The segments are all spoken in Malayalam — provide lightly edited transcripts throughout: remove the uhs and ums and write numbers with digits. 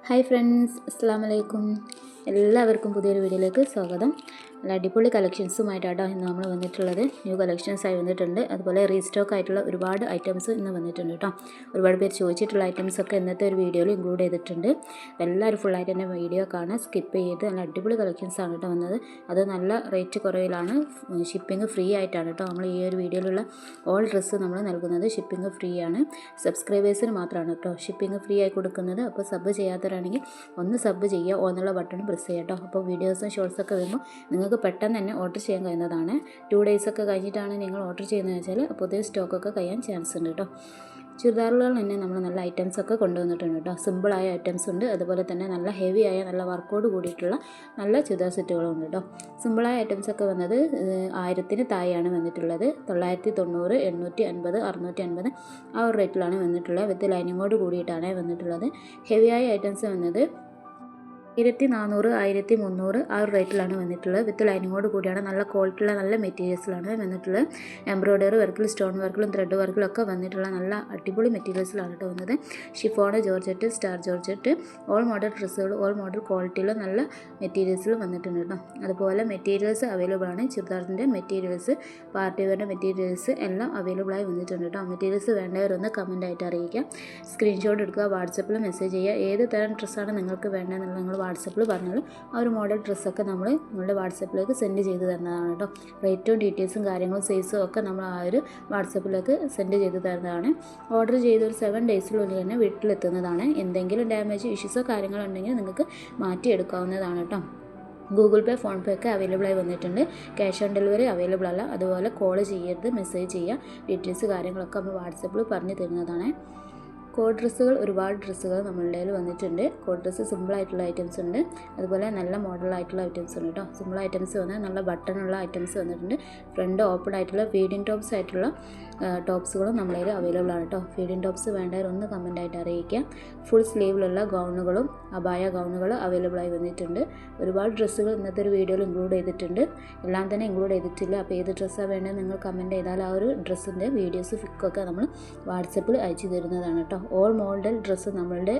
ഹായ് ഫ്രണ്ട്സ്, അസ്സാം വലൈക്കും. എല്ലാവർക്കും പുതിയൊരു വീഡിയോയിലേക്ക് സ്വാഗതം. നല്ല അടിപൊളി കളക്ഷൻസുമായിട്ടാണ് ഇന്ന് നമ്മൾ വന്നിട്ടുള്ളത്. ന്യൂ കളക്ഷൻസായി വന്നിട്ടുണ്ട്. അതുപോലെ റീസ്റ്റോക്ക് ആയിട്ടുള്ള ഒരുപാട് ഐറ്റംസ് ഇന്ന് വന്നിട്ടുണ്ട് കേട്ടോ. ഒരുപാട് പേര് ചോദിച്ചിട്ടുള്ള ഐറ്റംസൊക്കെ ഇന്നത്തെ ഒരു വീഡിയോയിൽ ഇൻക്ലൂഡ് ചെയ്തിട്ടുണ്ട്. എല്ലാവരും ഫുള്ളായിട്ട് തന്നെ വീഡിയോ കാണാൻ സ്കിപ്പ് ചെയ്ത് നല്ല അടിപൊളി കളക്ഷൻസാണ് കേട്ടോ വന്നത്. അത് നല്ല റേറ്റ് കുറവിലാണ്. ഷിപ്പിംഗ് ഫ്രീ ആയിട്ടാണ് കേട്ടോ നമ്മൾ ഈ ഒരു വീഡിയോയിലുള്ള ഓൾ ഡ്രസ്സ് നമ്മൾ നൽകുന്നത്. ഷിപ്പിംഗ് ഫ്രീ ആണ്. സബ്സ്ക്രൈബേഴ്സിന് മാത്രമാണ് കേട്ടോ ഷിപ്പിംഗ് ഫ്രീ ആയി കൊടുക്കുന്നത്. അപ്പോൾ സബ് ചെയ്യാത്തവരാണെങ്കിൽ ഒന്ന് സബ് ചെയ്യുക, ഓന്നുള്ള ബട്ടൺ പ്രസ് ചെയ്യുക കേട്ടോ. അപ്പോൾ വീഡിയോസും ഷോർട്സൊക്കെ വരുമ്പോൾ നിങ്ങൾക്ക് പെട്ടെന്ന് തന്നെ ഓർഡർ ചെയ്യാൻ കഴിയുന്നതാണ്. 2 ഡേയ്സൊക്കെ കഴിഞ്ഞിട്ടാണ് നിങ്ങൾ ഓർഡർ ചെയ്യുന്നത് വെച്ചാൽ പുതിയ സ്റ്റോക്കൊക്കെ കഴിയാൻ ചാൻസ് ഉണ്ട് കേട്ടോ. ചുരിദാറുകൾ തന്നെ നമ്മൾ നല്ല ഐറ്റംസൊക്കെ കൊണ്ടുവന്നിട്ടുണ്ട് കേട്ടോ. സിമ്പിളായ ഐറ്റംസ് ഉണ്ട്, അതുപോലെ തന്നെ നല്ല ഹെവി ആയ നല്ല വർക്കോട് കൂടിയിട്ടുള്ള നല്ല ചുരിദാർ സെറ്റുകളും ഉണ്ട് കേട്ടോ. സിമ്പിളായ ഐറ്റംസൊക്കെ വന്നത് 1000-ന് താഴെയാണ് വന്നിട്ടുള്ളത്. 990, 850, 650 ആ ഒരു റേറ്റിലാണ് വന്നിട്ടുള്ളത്. വിത്ത് ലൈനിങ്ങോട് കൂടിയിട്ടാണ് വന്നിട്ടുള്ളത്. ഹെവിയായ ഐറ്റംസ് വന്നത് 1400, 1300 ആ ഒരു റേറ്റിലാണ് വന്നിട്ടുള്ളത്. വിത്ത് ലൈനിങ്ങോട് കൂടിയാണ്. നല്ല ക്വാളിറ്റിയുള്ള നല്ല മെറ്റീരിയൽസിലാണ് വന്നിട്ടുള്ളത്. എംബ്രോയ്ഡറി വർക്കിൽ, സ്റ്റോൺ വർക്കിലും ത്രെഡ് വർക്കിലൊക്കെ വന്നിട്ടുള്ള നല്ല അടിപൊളി മെറ്റീരിയൽസിലാണ് കേട്ടോ വന്നത്. Chiffon, georgette, star georgette, all model ഡ്രസ്സുകൾ, ഓൾ മോഡൽ ക്വാളിറ്റിയിൽ നല്ല മെറ്റീരിയൽസിൽ വന്നിട്ടുണ്ട് കേട്ടോ. അതുപോലെ മെറ്റീരിയൽസ് അവൈലബിൾ ആണ്. ചുരിദാറിൻ്റെ മെറ്റീരിയൽസ്, പാർട്ടി വെയറിൻ്റെ മെറ്റീരിയൽസ് എല്ലാം അവൈലബിൾ ആയി വന്നിട്ടുണ്ട് കേട്ടോ. മെറ്റീരിയൽസ് വേണ്ടവരൊന്ന് കമൻ്റ് ആയിട്ട് അറിയിക്കാം. സ്ക്രീൻഷോട്ട് എടുക്കുക, വാട്സപ്പിൽ മെസ്സേജ് ചെയ്യുക. ഏത് തരം ഡ്രസ്സാണ് നിങ്ങൾക്ക് വേണ്ടതെന്നുള്ള നിങ്ങൾ വാട്സപ്പിൽ പറഞ്ഞാൽ ആ ഒരു മോഡൽ ഡ്രസ്സൊക്കെ നമ്മൾ നിങ്ങളുടെ വാട്സപ്പിലേക്ക് സെൻഡ് ചെയ്ത് തരുന്നതാണ് കേട്ടോ. റേറ്റും ഡീറ്റെയിൽസും കാര്യങ്ങളും സൈസും ഒക്കെ നമ്മൾ ആ ഒരു വാട്സപ്പിലേക്ക് സെൻഡ് ചെയ്ത് തരുന്നതാണ്. ഓർഡർ ചെയ്ത് ഒരു 7 ഡേയ്സിനുള്ളിൽ തന്നെ വീട്ടിലെത്തുന്നതാണ്. എന്തെങ്കിലും ഡാമേജ് ഇഷ്യൂസോ കാര്യങ്ങളോ ഉണ്ടെങ്കിൽ നിങ്ങൾക്ക് മാറ്റിയെടുക്കാവുന്നതാണ് കേട്ടോ. ഗൂഗിൾ പേ, ഫോൺ പേ ഒക്കെ അവൈലബിൾ ആയി വന്നിട്ടുണ്ട്. ക്യാഷ് ഓൺ ഡെലിവറി അവൈലബിൾ അല്ല. അതുപോലെ കോൾ ചെയ്യരുത്, മെസ്സേജ് ചെയ്യുക. ഡീറ്റെയിൽസ് കാര്യങ്ങളൊക്കെ നമ്മൾ വാട്സപ്പിൽ പറഞ്ഞു തരുന്നതാണ്. കോഡ് ഡ്രസ്സുകൾ, ഒരുപാട് ഡ്രസ്സുകൾ നമ്മളുടെ കയ്യിൽ വന്നിട്ടുണ്ട്. കോഡ് ഡ്രസ്സ് സിമ്പിളായിട്ടുള്ള ഐറ്റംസ് ഉണ്ട്, അതുപോലെ നല്ല മോഡലായിട്ടുള്ള ഐറ്റംസ് ഉണ്ട് കേട്ടോ. സിമ്പിൾ ഐറ്റംസ് വന്നാൽ നല്ല ബട്ടണുള്ള ഐറ്റംസ് വന്നിട്ടുണ്ട്. ഫ്രണ്ട് ഓപ്പൺ ആയിട്ടുള്ള ഫീഡിങ് ടോപ്സ് ആയിട്ടുള്ള ടോപ്സുകളും നമ്മളെ കയ്യിൽ അവൈലബിൾ ആണ് കേട്ടോ. ഫീഡിങ് ടോപ്സ് വേണ്ടവർ ഒന്ന് കമൻ്റ് ആയിട്ട് അറിയിക്കുക. ഫുൾ സ്ലീവിലുള്ള ഗൗണുകളും അബായ ഗൗണുകൾ അവൈലബിൾ ആയി വന്നിട്ടുണ്ട്. ഒരുപാട് ഡ്രസ്സുകൾ ഇന്നത്തെ ഒരു വീഡിയോയിൽ ഇൻക്ലൂഡ് ചെയ്തിട്ടുണ്ട്. എല്ലാം തന്നെ ഇൻക്ലൂഡ് ചെയ്തിട്ടില്ല. അപ്പോൾ ഏത് ഡ്രസ്സാണ് വേണ്ടത് നിങ്ങൾ കമൻറ്റ് ചെയ്താൽ ആ ഒരു ഡ്രസ്സിൻ്റെ വീഡിയോസ് ഫിക്കൊക്കെ നമ്മൾ വാട്സപ്പിൽ അയച്ചു തരുന്നതാണ് കേട്ടോ. ഓൾ മോഡൽ ഡ്രസ്സ് നമ്മളുടെ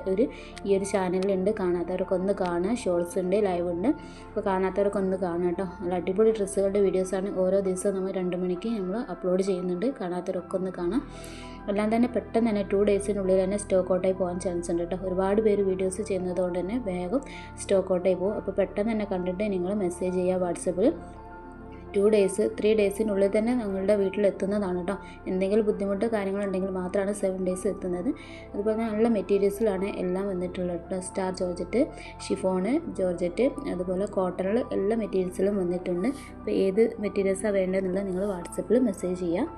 ഈ ഒരു ചാനലിലുണ്ട്. കാണാത്തവർക്കൊന്ന് കാണുക. ഷോർട്സ് ഉണ്ട്, ലൈവ് ഉണ്ട്. അപ്പോൾ കാണാത്തവർക്കൊന്ന് കാണുക കേട്ടോ. നല്ല അടിപൊളി ഡ്രസ്സുകളുടെ വീഡിയോസാണ് ഓരോ ദിവസവും നമ്മൾ 2 മണിക്ക് നമ്മൾ അപ്ലോഡ് ചെയ്യുന്നുണ്ട്. കാണാത്തവരൊക്കെ ഒന്ന് കാണാം. എല്ലാം തന്നെ പെട്ടെന്ന് തന്നെ 2 ഡേയ്സിനുള്ളിൽ തന്നെ സ്റ്റോക്ക് ഔട്ടായി പോകാൻ ചാൻസ് ഉണ്ട് കേട്ടോ. ഒരുപാട് പേര് വീഡിയോസ് ചെയ്യുന്നതുകൊണ്ട് തന്നെ വേഗം സ്റ്റോക്ക് ഔട്ടായി പോകും. അപ്പോൾ പെട്ടെന്ന് തന്നെ കണ്ടിട്ട് നിങ്ങൾ മെസ്സേജ് ചെയ്യുക വാട്സപ്പിൽ. 2 ഡേയ്സ്, 3 ഡേയ്സിനുള്ളിൽ തന്നെ നിങ്ങളുടെ വീട്ടിലെത്തുന്നതാണ് കേട്ടോ. എന്തെങ്കിലും ബുദ്ധിമുട്ട് കാര്യങ്ങളുണ്ടെങ്കിൽ മാത്രമാണ് 7 ഡേയ്സ് എത്തുന്നത്. അതുപോലെ നല്ല മെറ്റീരിയൽസിലാണ് എല്ലാം വന്നിട്ടുള്ളത് കേട്ടോ. സ്റ്റാർ ജോർജറ്റ്, ഷിഫോണ്, ജോർജറ്റ്, അതുപോലെ കോട്ടണിൽ എല്ലാ മെറ്റീരിയൽസിലും വന്നിട്ടുണ്ട്. അപ്പോൾ ഏത് മെറ്റീരിയൽസാണ് വേണ്ടതെന്നുള്ളത് നിങ്ങൾ വാട്സപ്പിൽ മെസ്സേജ് ചെയ്യുക.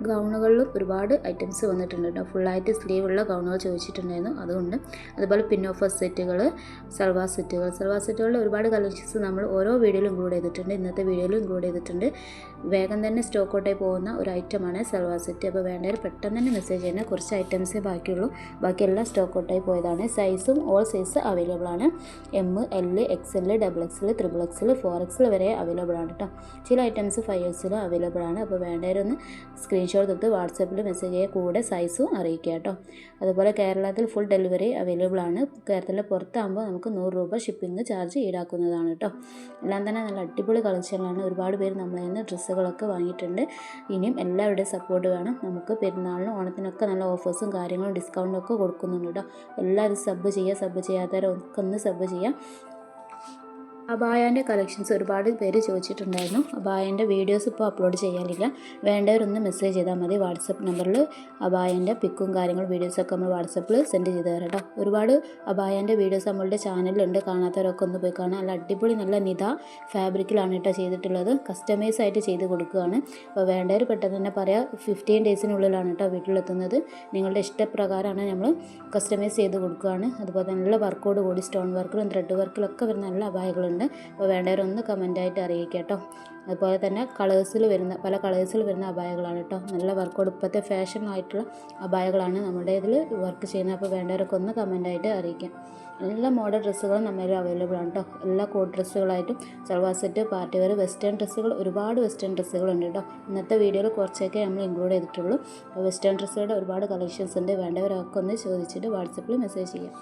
ഗൗണുകളിലും ഒരുപാട് ഐറ്റംസ് വന്നിട്ടുണ്ട് കേട്ടോ. ഫുള്ളായിട്ട് സ്ലീവുള്ള ഗൗണുകൾ ചോദിച്ചിട്ടുണ്ടായിരുന്നു, അതുകൊണ്ട്. അതുപോലെ പിൻ ഓഫർ സെറ്റുകൾ, സൽവാർ സെറ്റുകളുടെ ഒരുപാട് കളക്ഷൻസ് നമ്മൾ ഓരോ വീഡിയോയിലും ഇൻക്ലൂഡ് ചെയ്തിട്ടുണ്ട്. ഇന്നത്തെ വീഡിയോയിലും ഇൻക്ലൂഡ് ചെയ്തിട്ടുണ്ട്. വേഗം തന്നെ സ്റ്റോക്ക് ഔട്ടായി പോകുന്ന ഒരു ഐറ്റമാണ് സൽവാർ സെറ്റ്. അപ്പോൾ വേണ്ടവർ പെട്ടെന്ന് തന്നെ മെസ്സേജ് ചെയ്യുന്നത്. കുറച്ച് ഐറ്റംസേ ബാക്കിയുള്ളൂ, ബാക്കിയെല്ലാം സ്റ്റോക്ക് ഔട്ടായി പോയതാണ്. സൈസും ഓൾ സൈസ് അവൈലബിൾ ആണ്. M, L, XL, XXL, XXL, 4XL വരെ അവൈലബിൾ ആണ് കേട്ടോ. ചില ഐറ്റംസ് 5Xലും അവൈലബിൾ ആണ്. അപ്പോൾ വേണ്ടവരൊന്ന് സ്ക്രീൻഷോട്ട് എടുത്ത് വാട്സപ്പിൽ മെസ്സേജ് ചെയ്യുക, കൂടെ സൈസും അറിയിക്കുക കേട്ടോ. അതുപോലെ കേരളത്തിൽ ഫുൾ ഡെലിവറി അവൈലബിൾ ആണ്. കേരളത്തിലെ പുറത്താകുമ്പോൾ നമുക്ക് 100 രൂപ ഷിപ്പിംഗ് ചാർജ് ഈടാക്കുന്നതാണ് കേട്ടോ. എല്ലാം തന്നെ നല്ല അടിപൊളി കളക്ഷനാണ്. ഒരുപാട് പേര് നമ്മളെ നിന്ന് ഡ്രസ്സുകളൊക്കെ വാങ്ങിയിട്ടുണ്ട്. ഇനിയും എല്ലാവരുടെയും സപ്പോർട്ട് വേണം. നമുക്ക് പെരുന്നാളിനും ഓണത്തിനൊക്കെ നല്ല ഓഫേഴ്സും കാര്യങ്ങളും ഡിസ്കൗണ്ടും ഒക്കെ കൊടുക്കുന്നുണ്ട് കേട്ടോ. എല്ലാവരും സബ് ചെയ്യുക. സബ് ചെയ്യാത്തവരൊക്കെ ഒന്ന് സബ് ചെയ്യുക. അബായൻ്റെ കളക്ഷൻസ് ഒരുപാട് പേര് ചോദിച്ചിട്ടുണ്ടായിരുന്നു. അബായൻ്റെ വീഡിയോസ് ഇപ്പോൾ അപ്ലോഡ് ചെയ്യാനില്ല. വേണ്ടവരൊന്ന് മെസ്സേജ് ചെയ്താൽ മതി. വാട്സപ്പ് നമ്പറിൽ അബായൻ്റെ പിക്കും കാര്യങ്ങളും വീഡിയോസൊക്കെ നമ്മൾ വാട്സപ്പിൽ സെൻഡ് ചെയ്ത് തരാം കേട്ടോ. ഒരുപാട് അബായൻ്റെ വീഡിയോസ് നമ്മളുടെ ചാനലിലുണ്ട്. കാണാത്തവരൊക്കെ ഒന്ന് പോയി കാണാം. നല്ല അടിപൊളി നല്ല നിത ഫാബ്രിക്കിലാണ് കേട്ടോ ചെയ്തിട്ടുള്ളത്. കസ്റ്റമൈസ് ആയിട്ട് ചെയ്ത് കൊടുക്കുകയാണ്. അപ്പോൾ വേണ്ടവർ പെട്ടെന്ന് തന്നെ പറയാം. 15 ഡേയ്സിനുള്ളിലാണ് കേട്ടോ വീട്ടിലെത്തുന്നത്. നിങ്ങളുടെ ഇഷ്ടപ്രകാരമാണ് നമ്മൾ കസ്റ്റമൈസ് ചെയ്ത് കൊടുക്കുകയാണ്. അതുപോലെ നല്ല വർക്കോട് കൂടി സ്റ്റോൺ വർക്കിലും ത്രെഡ് വർക്കിലൊക്കെ വരുന്ന നല്ല അബായകളുണ്ട്. വന്നിട്ടുണ്ട്. അപ്പോൾ വേണ്ടവരൊന്ന് കമൻറ്റായിട്ട് അറിയിക്കുക കേട്ടോ. അതുപോലെ തന്നെ പല കളേഴ്സിൽ വരുന്ന അബായകളാണ് കേട്ടോ. നല്ല വർക്കോട് ഇപ്പോഴത്തെ ഫാഷനായിട്ടുള്ള അബായകളാണ് നമ്മുടെ ഇതിൽ വർക്ക് ചെയ്യുന്നത്. അപ്പോൾ വേണ്ടവരൊക്കെ ഒന്ന് കമൻറ്റായിട്ട് അറിയിക്കാം. എല്ലാ മോഡൽ ഡ്രസ്സുകളും നമ്മുടെ അവൈലബിൾ ആണ് കേട്ടോ. എല്ലാ കോട്ട് ഡ്രസ്സുകളായിട്ടും salwar set, party wear, western ഡ്രസ്സുകൾ, ഒരുപാട് വെസ്റ്റേൺ ഡ്രസ്സുകളുണ്ട് കേട്ടോ. ഇന്നത്തെ വീഡിയോയിൽ കുറച്ചൊക്കെ നമ്മൾ ഇൻക്ലൂഡ് ചെയ്തിട്ടുള്ളൂ. അപ്പോൾ വെസ്റ്റേൺ ഡ്രസ്സുകളുടെ ഒരുപാട് കളക്ഷൻസ് ഉണ്ട്. വേണ്ടവരൊക്കെ ഒന്ന് ചോദിച്ചിട്ട് വാട്സപ്പിൽ മെസ്സേജ് ചെയ്യാം.